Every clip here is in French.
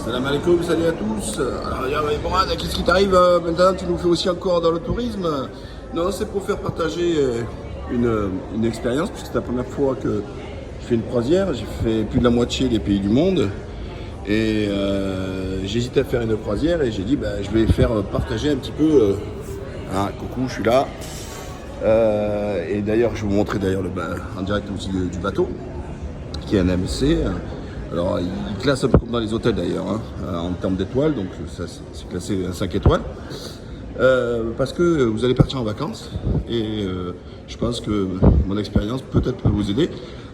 Salam alaikum, salut à tous. Alors, Morad, qu'est-ce qui t'arrive maintenant? Tu nous fais aussi encore dans le tourisme? Non, c'est pour faire partager une expérience, puisque c'est la première fois que je fais une croisière. J'ai fait plus de la moitié des pays du monde. Et j'hésitais à faire une croisière et j'ai dit je vais faire partager un petit peu. Coucou, je suis là. Et d'ailleurs, je vais vous montrer d'ailleurs en direct aussi du bateau, qui est un MC. Alors, il classe un peu comme dans les hôtels d'ailleurs, en termes d'étoiles, donc ça c'est classé à 5 étoiles. Parce que vous allez partir en vacances et je pense que mon expérience peut-être peut vous aider.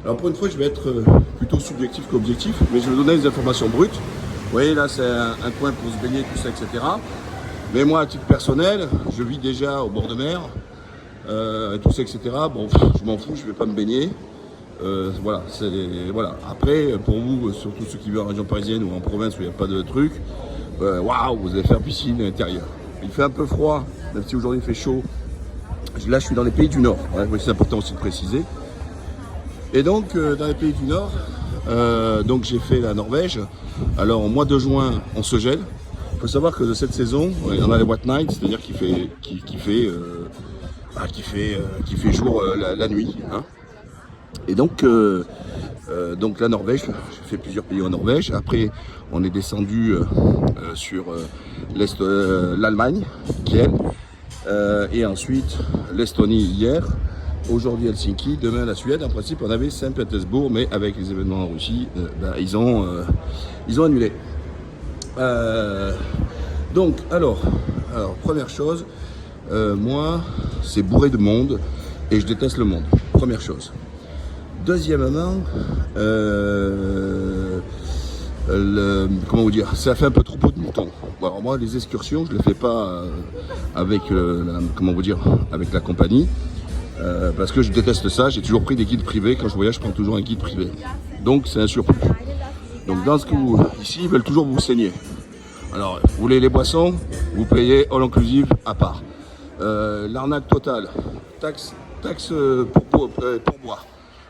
Alors pour une fois, je vais être plutôt subjectif qu'objectif, mais je vais vous donner des informations brutes. Vous voyez, là c'est un coin pour se baigner, tout ça, etc. Mais moi, à titre personnel, je vis déjà au bord de mer, tout ça, etc. Bon, je m'en fous, je ne vais pas me baigner. Voilà. Après, pour vous, surtout ceux qui vivent en région parisienne ou en province où il n'y a pas de truc, waouh, vous allez faire piscine à l'intérieur. Il fait un peu froid, même si aujourd'hui il fait chaud. Là, je suis dans les pays du Nord. Ouais, c'est important aussi de préciser. Et donc, dans les pays du Nord, donc j'ai fait la Norvège. Alors, au mois de juin, on se gèle. Il faut savoir que de cette saison, il y en a les White Nights, c'est-à-dire qu'il fait jour la nuit. Et donc la Norvège, j'ai fait plusieurs pays en Norvège. Après, on est descendu sur l'Allemagne, Kiel, et ensuite l'Estonie hier. Aujourd'hui Helsinki, demain la Suède. En principe, on avait Saint-Pétersbourg, mais avec les événements en Russie, ils ont annulé. Donc, alors, première chose, moi, c'est bourré de monde et je déteste le monde. Première chose. Deuxièmement, comment vous dire, ça fait un peu trop de moutons. Bon, alors moi, les excursions, je ne les fais pas avec, avec la compagnie, parce que je déteste ça. J'ai toujours pris des guides privés. Quand je voyage, je prends toujours un guide privé. Donc, c'est un surplus. Donc, dans ce que ici, ils veulent toujours vous saigner. Alors, vous voulez les boissons, vous payez all inclusive à part. L'arnaque totale, taxe pour boire.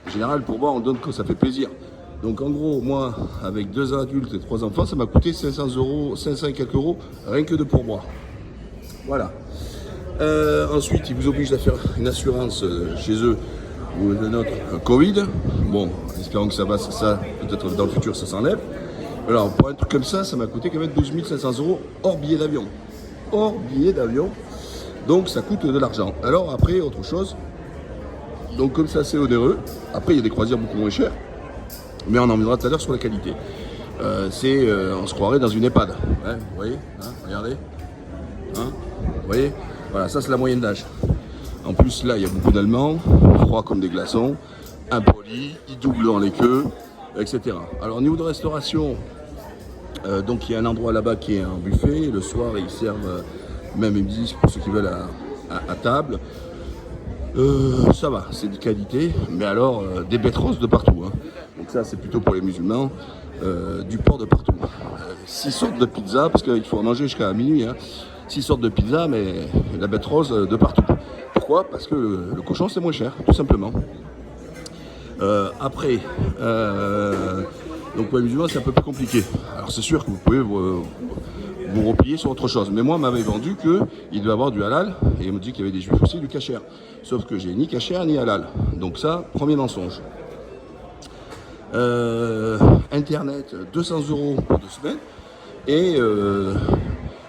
En général, pour boire, on donne quand ça fait plaisir. Donc en gros, moi, avec 2 adultes et 3 enfants, ça m'a coûté 500 et quelques euros, rien que de pourboire. Voilà. Ensuite, ils vous obligent à faire une assurance chez eux, ou de notre Covid. Bon, espérons que ça peut-être dans le futur, ça s'enlève. Alors, pour un truc comme ça, ça m'a coûté quand même 12 500 euros hors billet d'avion. Hors billet d'avion. Donc, ça coûte de l'argent. Alors, après, autre chose. Donc comme ça c'est onéreux, après il y a des croisières beaucoup moins chères, mais on en reviendra tout à l'heure sur la qualité. On se croirait dans une EHPAD, ouais, vous voyez, regardez, vous voyez, voilà, ça c'est la moyenne d'âge. En plus là il y a beaucoup d'Allemands, froids comme des glaçons, impolis, ils doublent dans les queues, etc. Alors au niveau de restauration, donc il y a un endroit là-bas qui est un buffet, le soir ils servent même ils me disent pour ceux qui veulent à table. Ça va, c'est de qualité, mais alors des bêtes roses de partout. Donc ça c'est plutôt pour les musulmans, du porc de partout. 6 sortes de pizza, parce qu'il faut en manger jusqu'à minuit. 6 sortes de pizza, mais la bête rose de partout. Pourquoi? Parce que le cochon c'est moins cher, tout simplement. Après, donc pour les musulmans c'est un peu plus compliqué. Alors c'est sûr que vous pouvez vous replier sur autre chose. Mais moi, on m'avait vendu qu'il devait avoir du halal, et il me dit qu'il y avait des juifs aussi, du kasher. Sauf que j'ai ni kasher ni halal. Donc ça, premier mensonge. Internet, 200 euros pour 2 semaines, et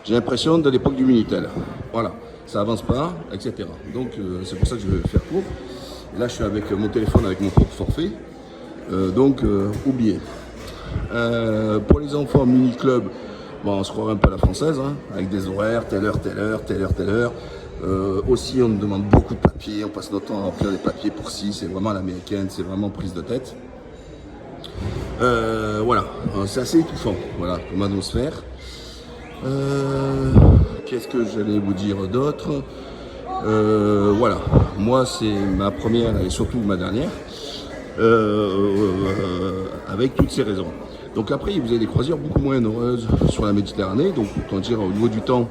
j'ai l'impression de l'époque du Minitel. Voilà, ça avance pas, etc. Donc c'est pour ça que je vais faire court. Et là, je suis avec mon téléphone, avec mon propre forfait. Donc, oubliez. Pour les enfants, mini-club, bon, on se croirait un peu à la française, avec des horaires, telle heure. Aussi, on nous demande beaucoup de papiers, on passe notre temps à remplir les papiers pour si, c'est vraiment à l'américaine, c'est vraiment prise de tête. Voilà, c'est assez étouffant, voilà, comme atmosphère. Qu'est-ce que j'allais vous dire d'autre? Voilà, moi c'est ma première et surtout ma dernière, avec toutes ces raisons. Donc après, vous avez des croisières beaucoup moins heureuses sur la Méditerranée. Donc, autant dire, au niveau du temps,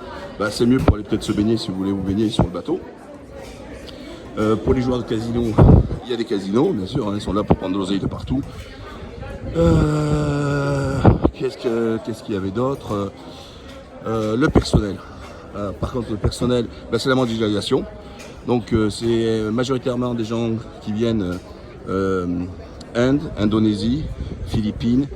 c'est mieux pour aller peut-être se baigner si vous voulez vous baigner sur le bateau. Pour les joueurs de casino, il y a des casinos, bien sûr, ils sont là pour prendre de l'oseille de partout. qu'est-ce qu'il y avait d'autre? Le personnel. Par contre, le personnel, ben, c'est la mondialisation. Donc, c'est majoritairement des gens qui viennent Inde, Indonésie, Philippines,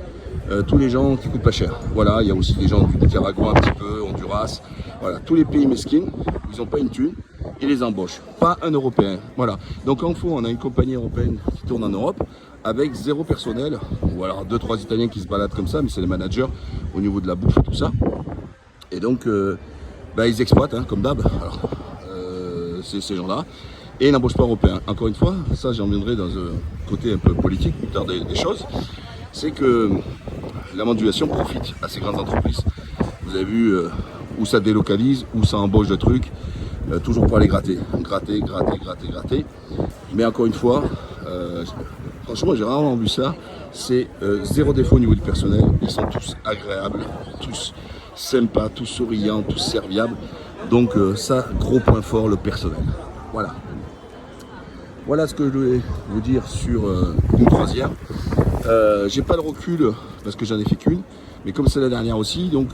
tous les gens qui coûtent pas cher. Voilà, il y a aussi des gens du Nicaragua un petit peu, Honduras. Voilà, tous les pays mesquins, ils n'ont pas une thune, ils les embauchent. Pas un Européen. Voilà. Donc, en fond, on a une compagnie européenne qui tourne en Europe avec 0 personnel, ou alors 2-3 Italiens qui se baladent comme ça, mais c'est les managers au niveau de la bouffe et tout ça. Et donc, bah, ils exploitent, hein, comme d'hab, ces gens-là, et ils n'embauchent pas européens. Encore une fois, ça j'en viendrai dans un côté un peu politique plus tard des choses, c'est que la mondialisation profite à ces grandes entreprises. Vous avez vu où ça délocalise, où ça embauche de trucs, toujours pour aller gratter. Mais encore une fois, franchement, j'ai rarement vu ça. C'est 0 défaut au niveau du personnel. Ils sont tous agréables, tous sympas, tous souriants, tous serviables. Donc ça, gros point fort, le personnel. Voilà. Voilà ce que je voulais vous dire sur une croisière. J'ai pas de recul parce que j'en ai fait qu'une. Mais comme c'est la dernière aussi, donc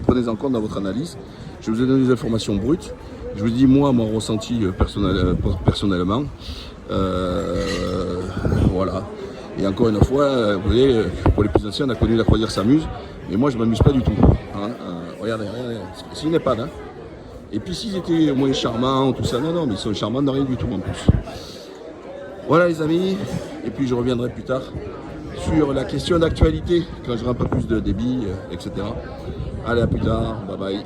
prenez en compte dans votre analyse. Je vous ai donné des informations brutes. Je vous dis moi mon ressenti personnellement. Voilà. Et encore une fois, vous voyez, pour les plus anciens, on a connu la croisière s'amuse, mais moi je m'amuse pas du tout. Hein. Regardez, c'est une EHPAD. Hein. Et puis s'ils étaient moins charmants, tout ça, non, mais ils sont charmants de rien du tout en plus. Voilà les amis, et puis je reviendrai plus tard sur la question d'actualité, quand j'aurai un peu plus de débit, etc. Allez, à plus tard, bye bye.